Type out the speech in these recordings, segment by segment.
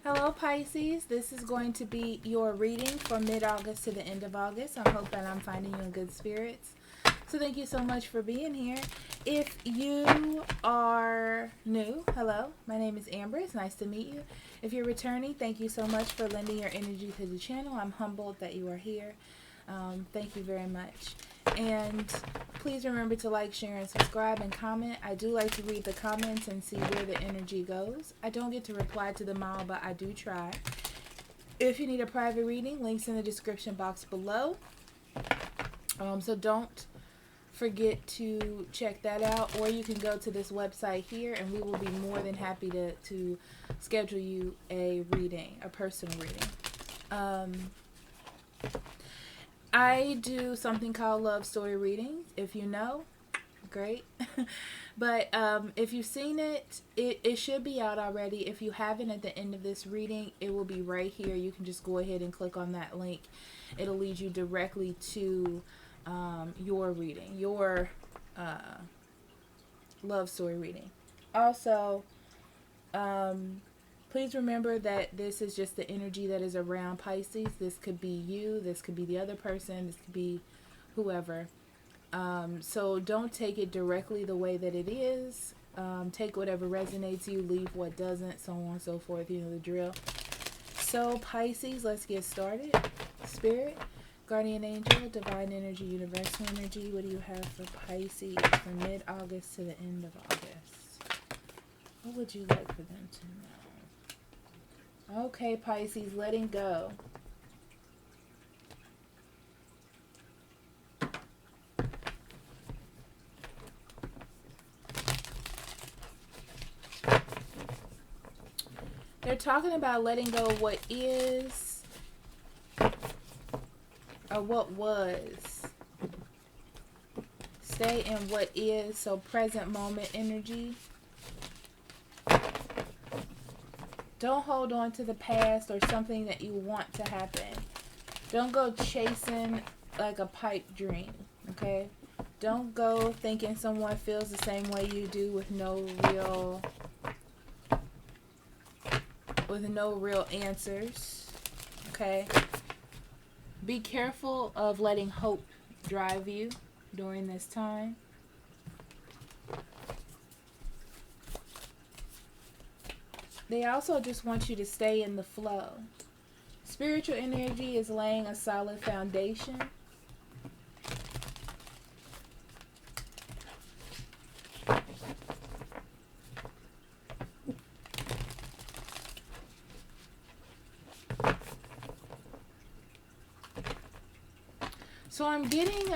Hello Pisces, this is going to be your reading from mid-August to the end of August. I hope that I'm finding you in good spirits. So thank you so much for being here. If you are new, hello, my name is Amber. It's nice to meet you. If you're returning, thank you so much for lending your energy to the channel. I'm humbled that you are here. Thank you very much. And please remember to like, share, and subscribe and comment. I do like to read the comments and see where the energy goes. I don't get to reply to them all, but I do try. If you need a private reading, links in the description box below. So don't forget to check that out, or you can go to this website here and we will be more than happy to schedule you a reading, a personal reading. I do something called love story readings. If you know, great. But if you've seen it, it should be out already. If you haven't, at the end of this reading, it will be right here. You can just go ahead and click on that link. It'll lead you directly to your reading, your love story reading. Also, please remember that this is just the energy that is around Pisces. This could be you, this could be the other person, this could be whoever. So don't take it directly the way that it is. Take whatever resonates you, leave what doesn't, so on and so forth. You know the drill. So Pisces, let's get started. Spirit, guardian angel, divine energy, universal energy. What do you have for Pisces from mid-August to the end of August? What would you like for them to know? Okay, Pisces, letting go. They're talking about letting go of what is or what was. Stay in what is, so present moment energy. Don't hold on to the past or something that you want to happen. Don't go chasing like a pipe dream, okay? Don't go thinking someone feels the same way you do with no real answers, okay? Be careful of letting hope drive you during this time. They also just want you to stay in the flow. Spiritual energy is laying a solid foundation. So I'm getting,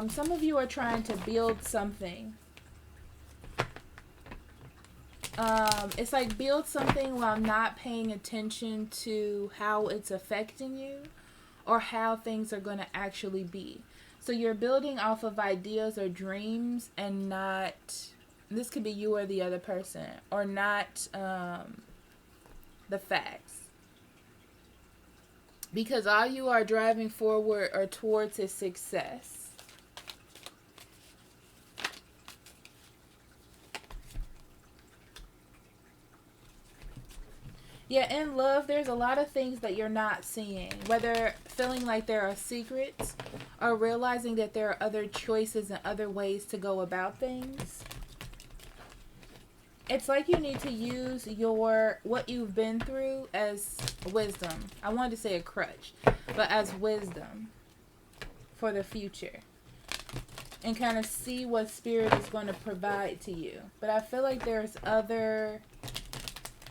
some of you are trying to build something. It's like build something while not paying attention to how it's affecting you or how things are going to actually be. So you're building off of ideas or dreams and not, this could be you or the other person, or not the facts. Because all you are driving forward or towards is success. Yeah, in love, there's a lot of things that you're not seeing. Whether feeling like there are secrets or realizing that there are other choices and other ways to go about things. It's like you need to use what you've been through as wisdom. I wanted to say a crutch, but as wisdom for the future. And kind of see what spirit is going to provide to you. But I feel like there's other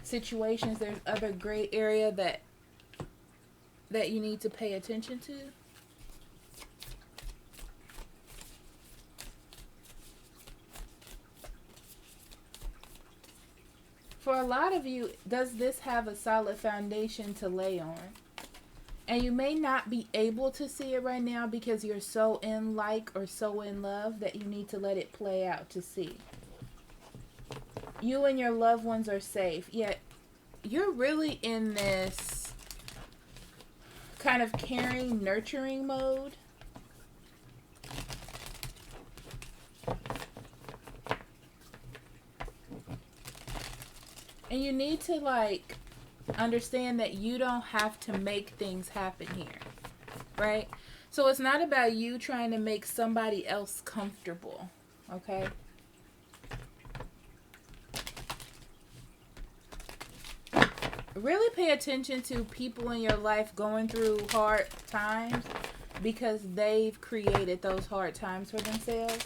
situations, there's other gray area that you need to pay attention to. For a lot of you, does this have a solid foundation to lay on? And you may not be able to see it right now because you're so in or so in love that you need to let it play out to see. You and your loved ones are safe, yet you're really in this kind of caring, nurturing mode. And you need to, like, understand that you don't have to make things happen here, right? So it's not about you trying to make somebody else comfortable, okay? Really pay attention to people in your life going through hard times because they've created those hard times for themselves.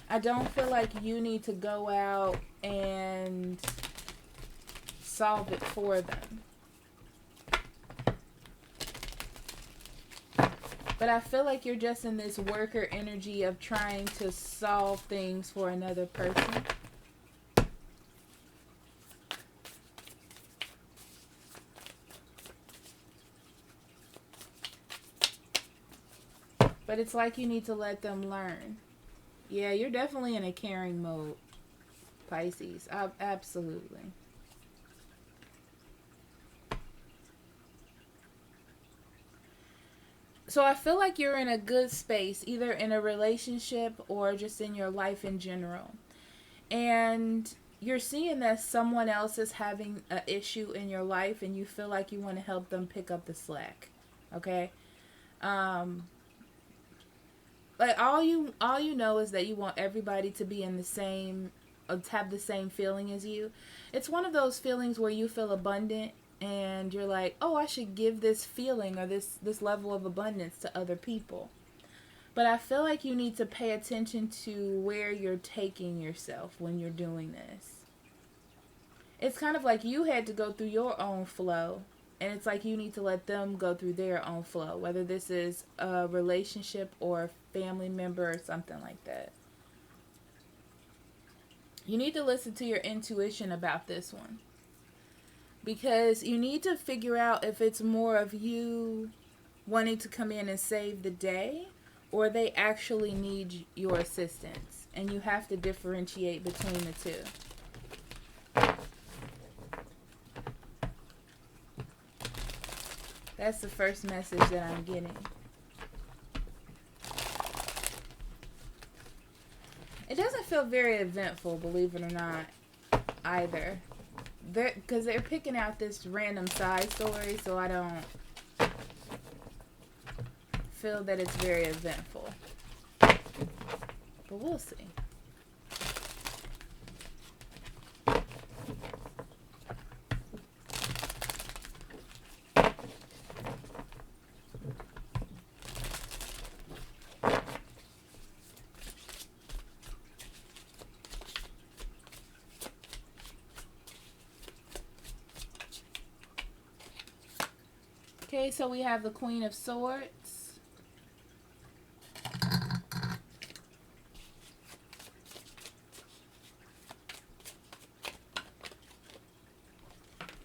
I don't feel like you need to go out and solve it for them. But I feel like you're just in this worker energy of trying to solve things for another person. But it's like you need to let them learn. Yeah, you're definitely in a caring mode, Pisces. Absolutely. So I feel like you're in a good space, either in a relationship or just in your life in general. And you're seeing that someone else is having an issue in your life and you feel like you want to help them pick up the slack. Okay? Like all you know is that you want everybody to be in the same, have the same feeling as you. It's one of those feelings where you feel abundant and you're like, oh, I should give this feeling or this level of abundance to other people. But I feel like you need to pay attention to where you're taking yourself when you're doing this. It's kind of like you had to go through your own flow, and it's like you need to let them go through their own flow, whether this is a relationship or a family member or something like that. You need to listen to your intuition about this one. Because you need to figure out if it's more of you wanting to come in and save the day or they actually need your assistance. And you have to differentiate between the two. That's the first message that I'm getting. It doesn't feel very eventful, believe it or not, either. Because they're picking out this random side story, so I don't feel that it's very eventful. But we'll see. Okay, so we have the Queen of Swords.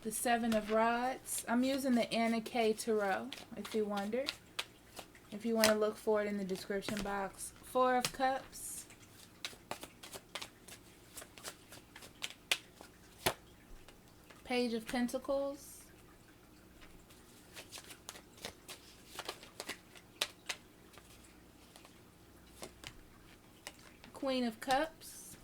The Seven of Rods. I'm using the Anna K. Tarot, if you wonder. If you want to look for it in the description box. Four of Cups. Page of Pentacles. Queen of Cups.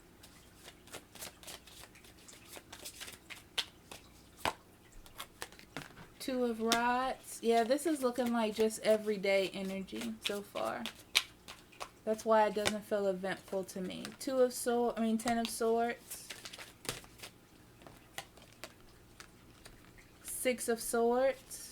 Two of Rods. Yeah, this is looking like just everyday energy so far. That's why it doesn't feel eventful to me. Ten of Swords. Six of Swords.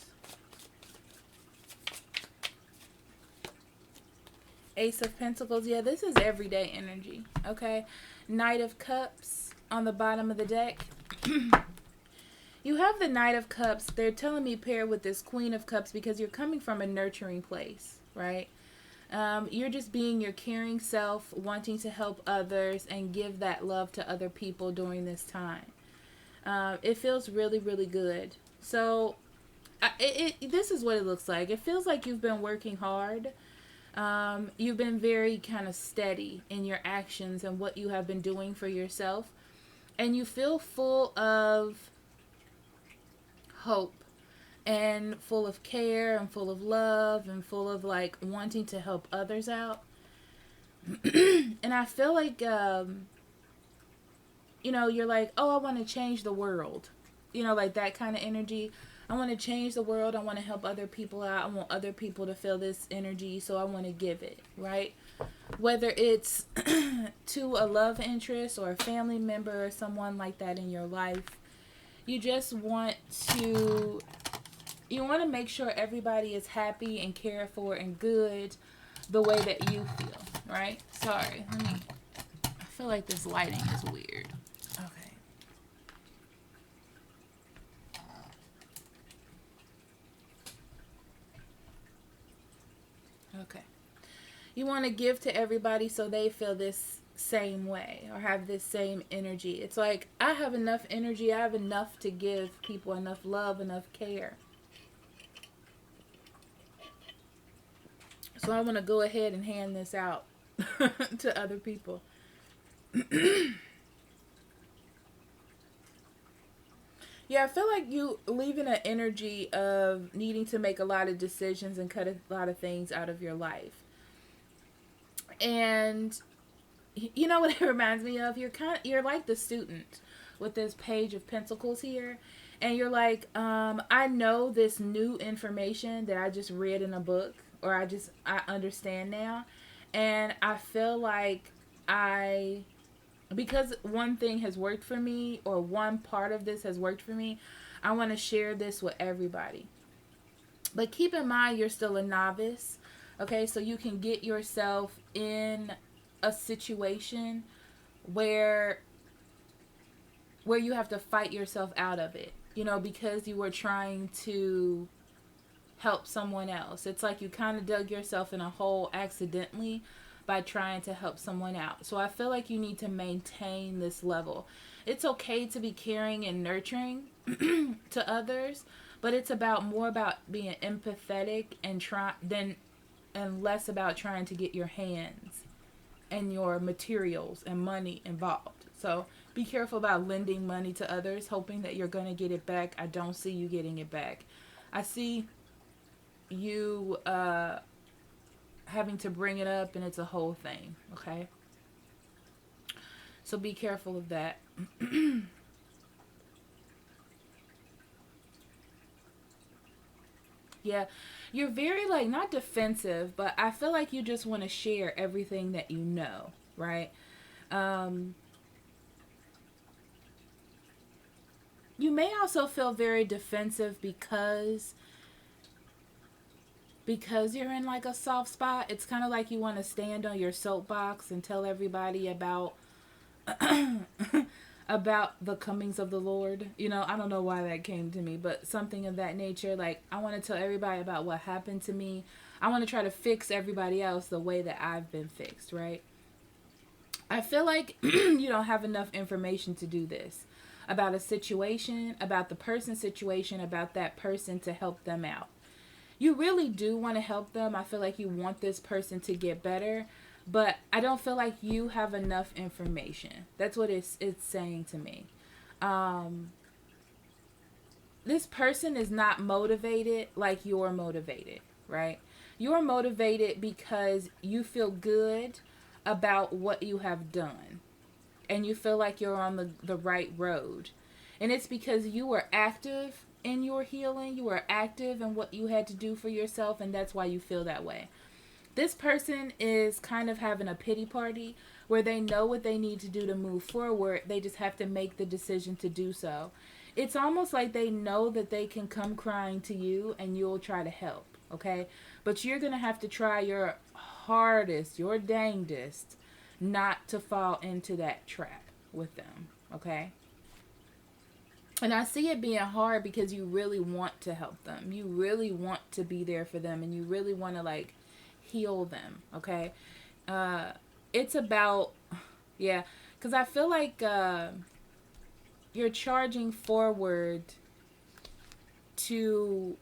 Ace of Pentacles. Yeah, this is everyday energy. Okay. Knight of Cups on the bottom of the deck. You have the Knight of Cups. They're telling me pair with this Queen of Cups because you're coming from a nurturing place, right? You're just being your caring self, wanting to help others and give that love to other people during this time. It feels really, really good. So, this is what it looks like. It feels like you've been working hard. You've been very kind of steady in your actions and what you have been doing for yourself. And you feel full of hope and full of care and full of love and full of like wanting to help others out. And I feel like, you're like, oh, I want to change the world. you know, like that kind of energy. I want to change the world. I want to help other people out. I want other people to feel this energy, so I want to give it, right? Whether it's to a love interest or a family member or someone like that in your life, you just want to make sure everybody is happy and cared for and good the way that you feel, right? Sorry, I feel like this lighting is weird. Okay. Okay. You want to give to everybody so they feel this same way or have this same energy. It's like, I have enough energy. I have enough to give people, enough love, enough care. So I want to go ahead and hand this out to other people. Yeah, I feel like you leaving an energy of needing to make a lot of decisions and cut a lot of things out of your life. And you know what it reminds me of? You're like the student with this page of pentacles here, and you're like, I know this new information that I just read in a book, or I understand now, and I feel like because one thing has worked for me, or one part of this has worked for me, I want to share this with everybody. But keep in mind, you're still a novice, okay? So you can get yourself in a situation where you have to fight yourself out of it, you know, because you were trying to help someone else. It's like you kind of dug yourself in a hole accidentally by trying to help someone out. So I feel like you need to maintain this level. It's okay to be caring and nurturing to others, but it's more about being empathetic and less about trying to get your hands and your materials and money involved. So be careful about lending money to others, hoping that you're going to get it back. I don't see you getting it back. I see you having to bring it up, and it's a whole thing, okay? So be careful of that. Yeah, you're very, like, not defensive, but I feel like you just want to share everything that you know, right? You may also feel very defensive because you're in like a soft spot. It's kind of like you want to stand on your soapbox and tell everybody about about the comings of the Lord. You know, I don't know why that came to me, but something of that nature. Like, I want to tell everybody about what happened to me. I want to try to fix everybody else the way that I've been fixed, right? I feel like you don't have enough information to do this about a situation, about the person's situation, about that person, to help them out. You really do want to help them. I feel like you want this person to get better, but I don't feel like you have enough information. That's what it's saying to me. This person is not motivated like you're motivated, right? You're motivated because you feel good about what you have done, and you feel like you're on the right road. And it's because you were active in your healing. You were active in what you had to do for yourself, and that's why you feel that way. This person is kind of having a pity party where they know what they need to do to move forward. They just have to make the decision to do so. It's almost like they know that they can come crying to you and you'll try to help, okay? But you're going to have to try your hardest, your dangest, not to fall into that trap with them, okay? And I see it being hard because you really want to help them. You really want to be there for them, and you really want to, like, heal them, okay? It's about, yeah, because I feel like you're charging forward to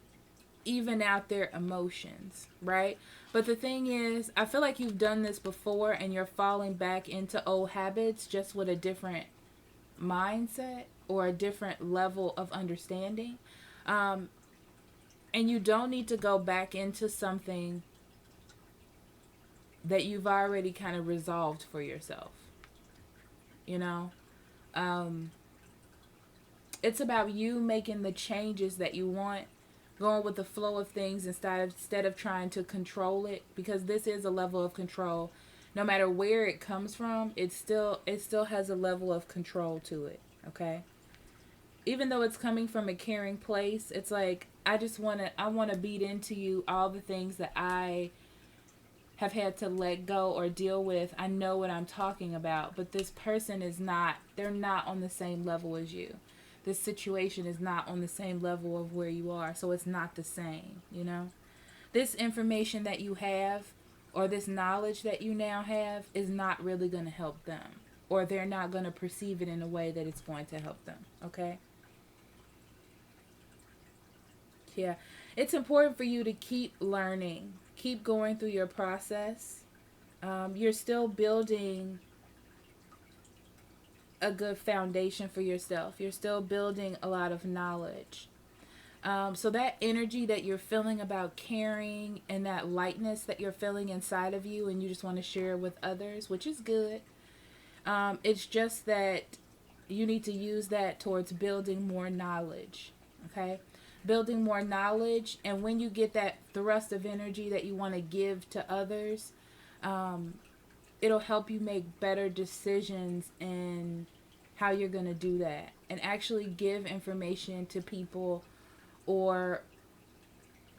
even out their emotions, right? But the thing is, I feel like you've done this before and you're falling back into old habits, just with a different mindset or a different level of understanding. And you don't need to go back into something that you've already kind of resolved for yourself, you know? It's about you making the changes that you want, going with the flow of things instead of trying to control it, because this is a level of control. No matter where it comes from, it still has a level of control to it, okay? Even though it's coming from a caring place, it's like I want to beat into you all the things that I have had to let go or deal with. I know what I'm talking about, but this person is not, they're not on the same level as you. This situation is not on the same level of where you are, so it's not the same, you know? This information that you have, or this knowledge that you now have, is not really going to help them, or they're not going to perceive it in a way that it's going to help them, okay? Yeah. It's important for you to keep learning, keep going through your process. You're still building a good foundation for yourself. You're still building a lot of knowledge. So that energy that you're feeling about caring, and that lightness that you're feeling inside of you, and you just want to share it with others, which is good. It's just that you need to use that towards building more knowledge. Okay? Building more knowledge, and when you get that thrust of energy that you want to give to others, it'll help you make better decisions in how you're going to do that, and actually give information to people, or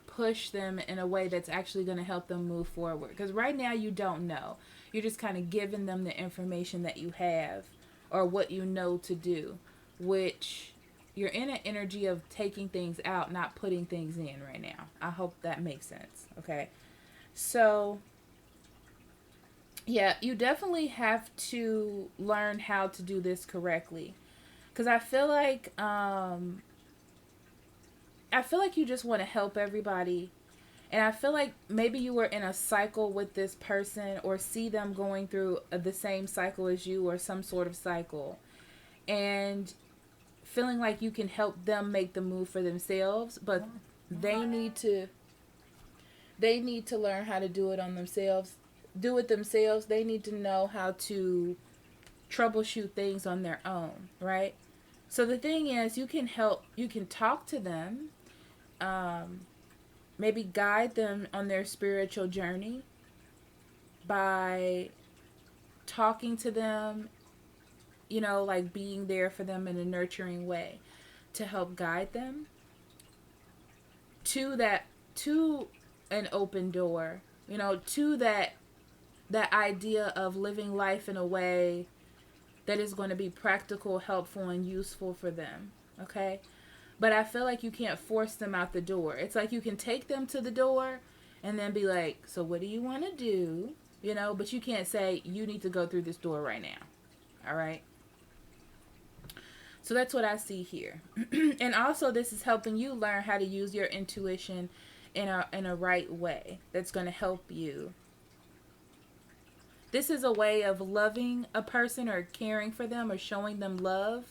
push them in a way that's actually going to help them move forward. Because right now you don't know. You're just kind of giving them the information that you have, or what you know to do, which you're in an energy of taking things out, not putting things in right now. I hope that makes sense. Okay. So, yeah, you definitely have to learn how to do this correctly. Because I feel like you just want to help everybody. And I feel like maybe you were in a cycle with this person, or see them going through the same cycle as you, or some sort of cycle. And feeling like you can help them make the move for themselves, but they need to learn how to do it on themselves. Do it themselves. They need to know how to troubleshoot things on their own, right? So the thing is, you can talk to them, maybe guide them on their spiritual journey by talking to them, like being there for them in a nurturing way to help guide them to an open door, to that idea of living life in a way that is going to be practical, helpful, and useful for them, okay? But I feel like you can't force them out the door. It's like you can take them to the door and then be like, so what do you want to do? But you can't say, you need to go through this door right now, all right? So that's what I see here. And also, this is helping you learn how to use your intuition in a right way that's going to help you. This is a way of loving a person, or caring for them, or showing them love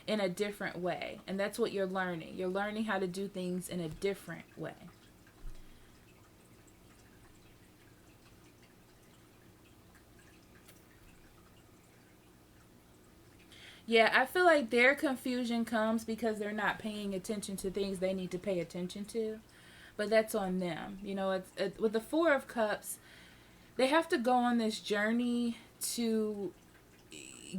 in a different way. And that's what you're learning. You're learning how to do things in a different way. Yeah, I feel like their confusion comes because they're not paying attention to things they need to pay attention to. But that's on them. With the Four of Cups, they have to go on this journey to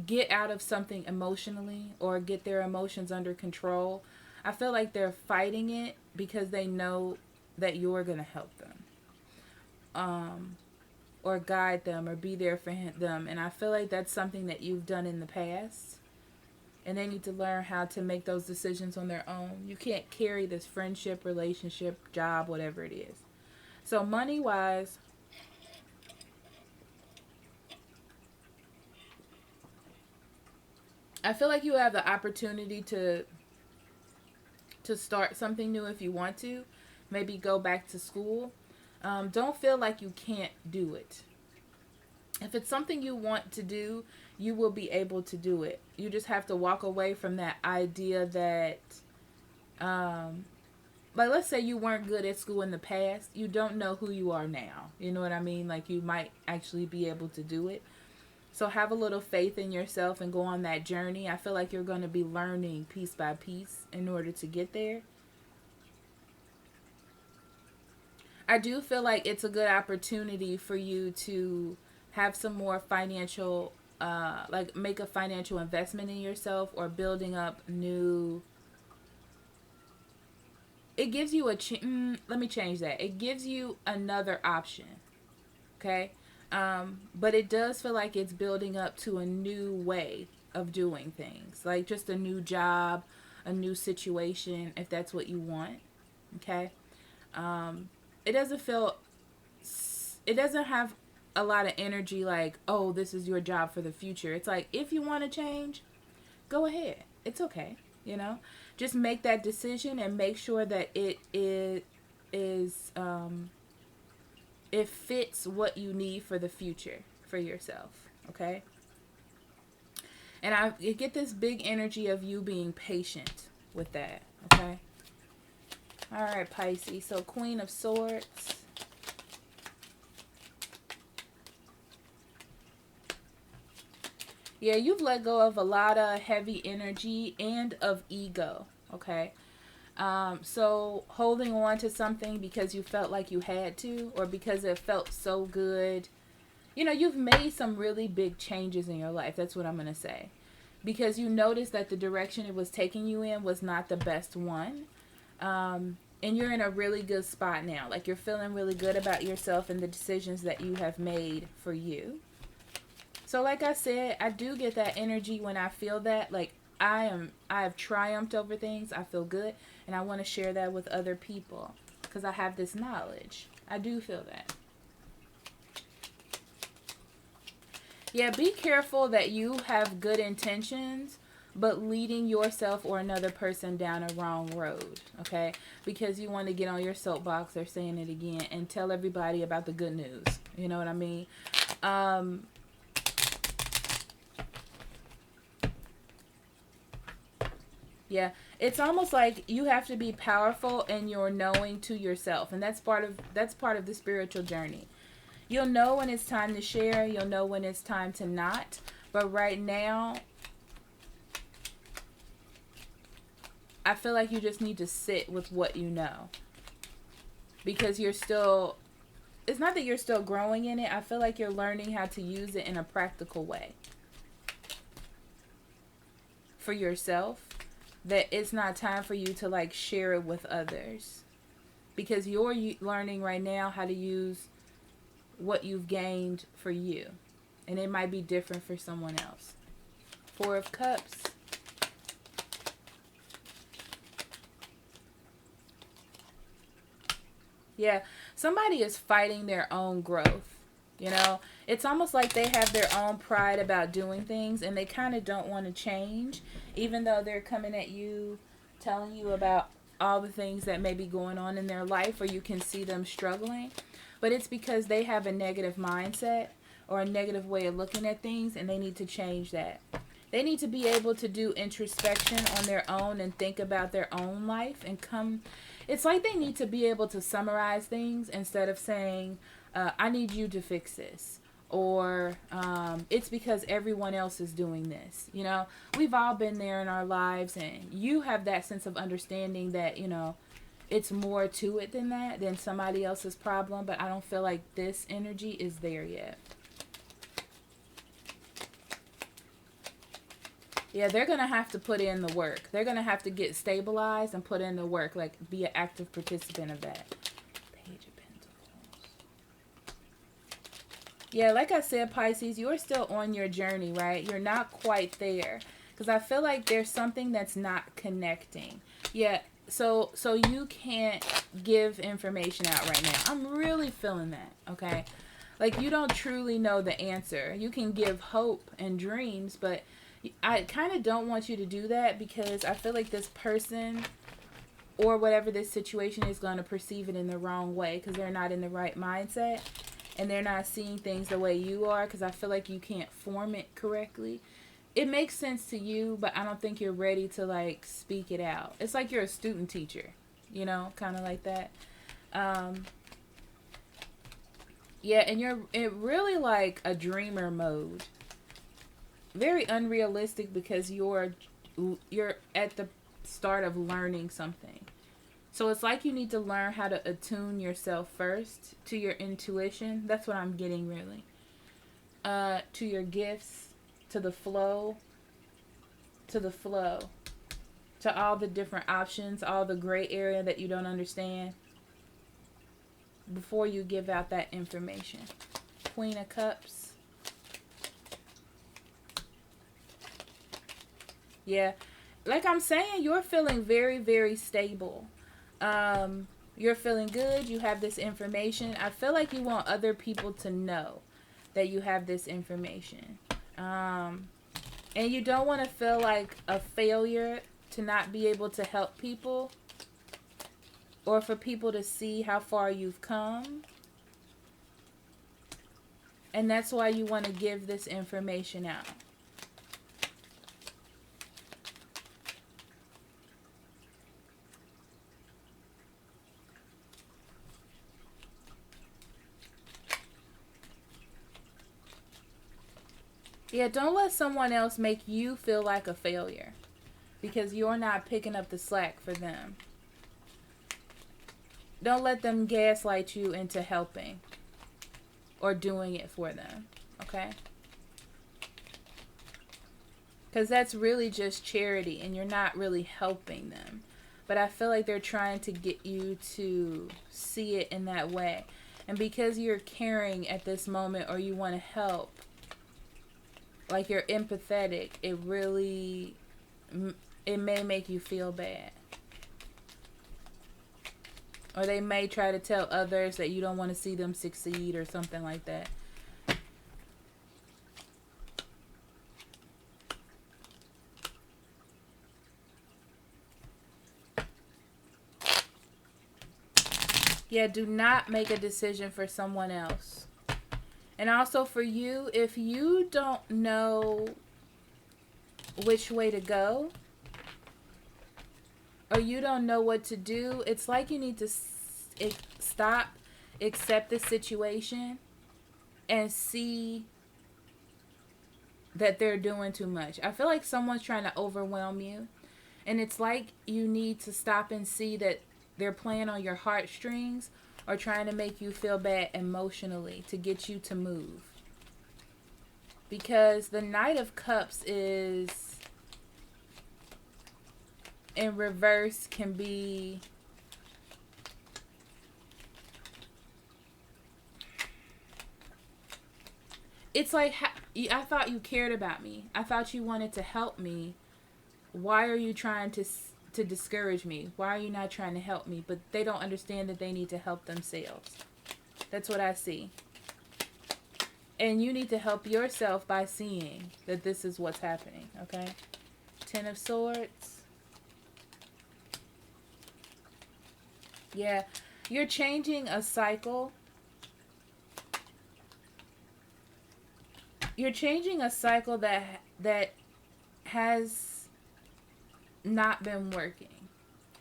get out of something emotionally, or get their emotions under control. I feel like they're fighting it because they know that you're going to help them, or guide them, or be there for them. And I feel like that's something that you've done in the past. And they need to learn how to make those decisions on their own. You can't carry this friendship, relationship, job, whatever it is. So money-wise, I feel like you have the opportunity to start something new if you want to. Maybe go back to school. Don't feel like you can't do it. If it's something you want to do, you will be able to do it. You just have to walk away from that idea that, like, let's say you weren't good at school in the past. You don't know who you are now. You know what I mean? Like, you might actually be able to do it. So have a little faith in yourself and go on that journey. I feel like you're going to be learning piece by piece in order to get there. I do feel like it's a good opportunity for you to have some more financial, like make a financial investment in yourself or building up new. It gives you let me change that. It gives you another option. Okay. But it does feel like it's building up to a new way of doing things, like just a new job, a new situation, if that's what you want. Okay. It doesn't feel, it doesn't have a lot of energy like, oh, this is your job for the future. It's like, if you want to change, go ahead. It's okay. You know, just make that decision and make sure that it it fits what you need for the future for yourself. Okay. And I get this big energy of you being patient with that. Okay. All right, Pisces. So Queen of Swords. Yeah, you've let go of a lot of heavy energy and of ego. Okay. So holding on to something because you felt like you had to, or because it felt so good. You know, you've made some really big changes in your life. That's what I'm going to say. Because you noticed that the direction it was taking you in was not the best one. And you're in a really good spot now. Like, you're feeling really good about yourself and the decisions that you have made for you. So like I said, I do get that energy when I feel that. Like, I have triumphed over things. I feel good. And I want to share that with other people. Because I have this knowledge. I do feel that. Yeah, be careful that you have good intentions, but leading yourself or another person down a wrong road, okay? Because you want to get on your soapbox, they're saying it again, and tell everybody about the good news. You know what I mean? Yeah, it's almost like you have to be powerful in your knowing to yourself, and that's part of the spiritual journey. You'll know when it's time to share. You'll know when it's time to not. But right now, I feel like you just need to sit with what you know. Because you're still, it's not that you're still growing in it. I feel like you're learning how to use it in a practical way. For yourself. That it's not time for you to like share it with others. Because you're learning right now how to use what you've gained for you, and it might be different for someone else. Four of Cups. Yeah, somebody is fighting their own growth. You know, it's almost like they have their own pride about doing things, and they kind of don't want to change, even though they're coming at you, telling you about all the things that may be going on in their life, or you can see them struggling. But it's because they have a negative mindset or a negative way of looking at things, and they need to change that. They need to be able to do introspection on their own and think about their own life and come. It's like they need to be able to summarize things instead of saying, I need you to fix this. Or it's because everyone else is doing this. You know, we've all been there in our lives, and you have that sense of understanding that, you know, it's more to it than that, than somebody else's problem. But I don't feel like this energy is there yet. Yeah, they're going to have to put in the work. They're going to have to get stabilized and put in the work. Like, be an active participant of that. Page of Pentacles. Yeah, like I said, Pisces, you're still on your journey, right? You're not quite there. Because I feel like there's something that's not connecting. Yeah. So you can't give information out right now. I'm really feeling that, okay? Like, you don't truly know the answer. You can give hope and dreams, but I kind of don't want you to do that, because I feel like this person or whatever this situation is going to perceive it in the wrong way, because they're not in the right mindset and they're not seeing things the way you are, because I feel like you can't form it correctly. It makes sense to you, but I don't think you're ready to like speak it out. It's like you're a student teacher, you know, kind of like that. Yeah, and you're in really like a dreamer mode. very unrealistic because you're at the start of learning something. So it's like you need to learn how to attune yourself first to your intuition. That's what I'm getting really. To your gifts, to the flow, to all the different options, all the gray area that you don't understand before you give out that information. Queen of Cups. Yeah. Like I'm saying, you're feeling very, very stable. You're feeling good. You have this information. I feel like you want other people to know that you have this information. And you don't want to feel like a failure to not be able to help people, or for people to see how far you've come. And that's why you want to give this information out. Yeah, don't let someone else make you feel like a failure because you're not picking up the slack for them. Don't let them gaslight you into helping or doing it for them, okay? Because that's really just charity and you're not really helping them. But I feel like they're trying to get you to see it in that way. And because you're caring at this moment or you want to help, like you're empathetic, it may make you feel bad. Or they may try to tell others that you don't want to see them succeed or something like that. Yeah, do not make a decision for someone else. And also for you, if you don't know which way to go, or you don't know what to do, it's like you need to stop, accept the situation, and see that they're doing too much. I feel like someone's trying to overwhelm you, and it's like you need to stop and see that they're playing on your heartstrings or trying to make you feel bad emotionally to get you to move. Because the Knight of Cups is in reverse, can be it's like, I thought you cared about me. I thought you wanted to help me. Why are you trying to discourage me? Why are you not trying to help me? But they don't understand that they need to help themselves. That's what I see. And you need to help yourself by seeing that this is what's happening, okay? Ten of Swords. Yeah, you're changing a cycle. You're changing a cycle that has not been working.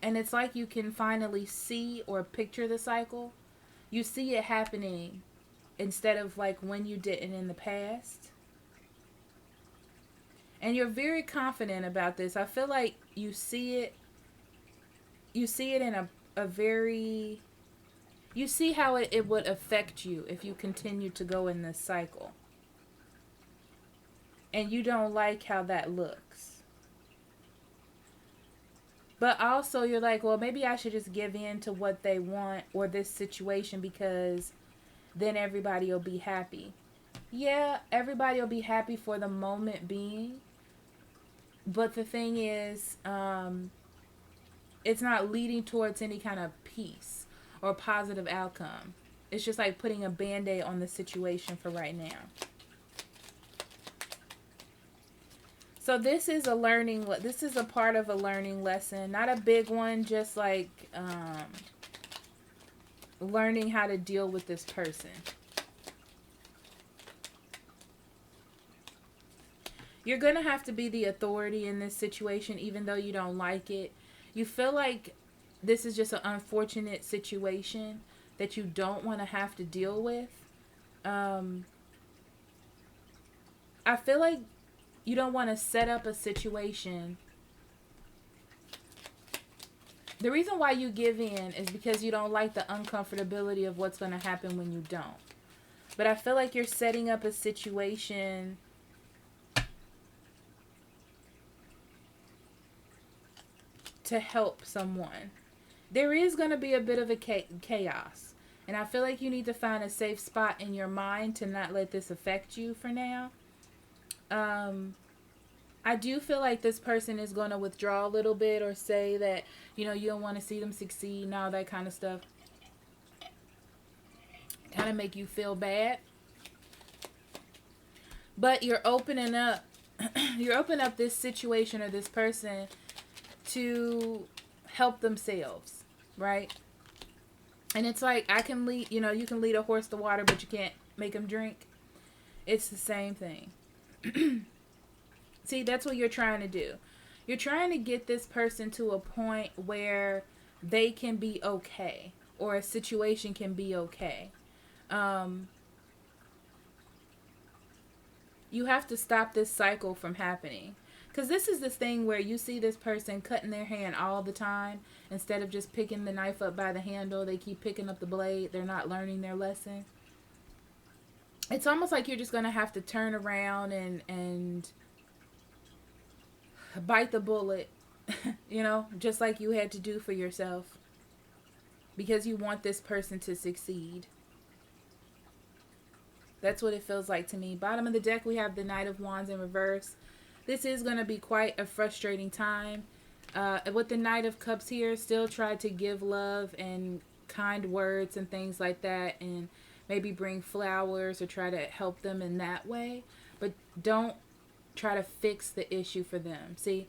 And it's like you can finally see or picture the cycle. You see it happening instead of like when you didn't in the past. And you're very confident about this. I feel like you see it in a very, you see how it would affect you if you continue to go in this cycle. And you don't like how that looks. But also you're like, well, maybe I should just give in to what they want or this situation because then everybody will be happy. Yeah, everybody will be happy for the moment being. But the thing is, it's not leading towards any kind of peace or positive outcome. It's just like putting a band-aid on the situation for right now. So this is a part of a learning lesson. Not a big one, just like learning how to deal with this person. You're going to have to be the authority in this situation, even though you don't like it. You feel like this is just an unfortunate situation that you don't want to have to deal with. I feel like you don't want to set up a situation. The reason why you give in is because you don't like the uncomfortability of what's going to happen when you don't. But I feel like you're setting up a situation to help someone. There is going to be a bit of a chaos. And I feel like you need to find a safe spot in your mind to not let this affect you for now. I do feel like this person is going to withdraw a little bit or say that, you know, you don't want to see them succeed and all that kind of stuff. Kind of make you feel bad. But you're opening up, this situation or this person to help themselves, right? And it's like, I can lead, you know, you can lead a horse to water, but you can't make him drink. It's the same thing. See, that's what you're trying to do. You're trying to get this person to a point where they can be okay, or a situation can be okay. You have to stop this cycle from happening. Because this is this thing where you see this person cutting their hand all the time. Instead of just picking the knife up by the handle, they keep picking up the blade. They're not learning their lesson. It's almost like you're just going to have to turn around and bite the bullet, you know, just like you had to do for yourself. Because you want this person to succeed. That's what it feels like to me. Bottom of the deck, we have the Knight of Wands in reverse. This is going to be quite a frustrating time. With the Knight of Cups here, still try to give love and kind words and things like that. And maybe bring flowers or try to help them in that way. But don't try to fix the issue for them. See,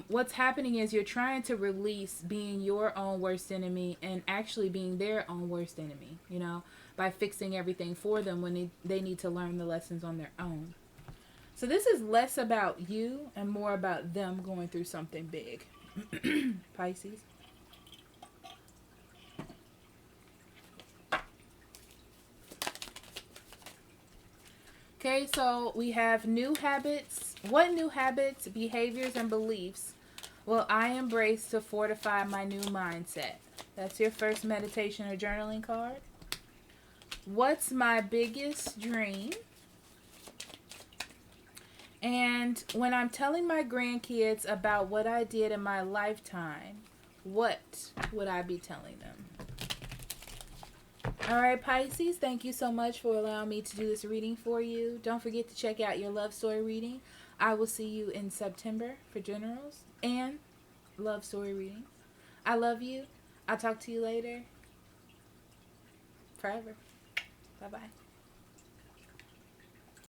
what's happening is you're trying to release being your own worst enemy and actually being their own worst enemy, you know, by fixing everything for them when they need to learn the lessons on their own. So this is less about you and more about them going through something big. Pisces. Okay, so we have new habits. What new habits, behaviors, and beliefs will I embrace to fortify my new mindset? That's your first meditation or journaling card. What's my biggest dream? And when I'm telling my grandkids about what I did in my lifetime, what would I be telling them? All right, Pisces, thank you so much for allowing me to do this reading for you. Don't forget to check out your love story reading. I will see you in September for generals and love story readings. I love you. I'll talk to you later. Forever. Bye-bye.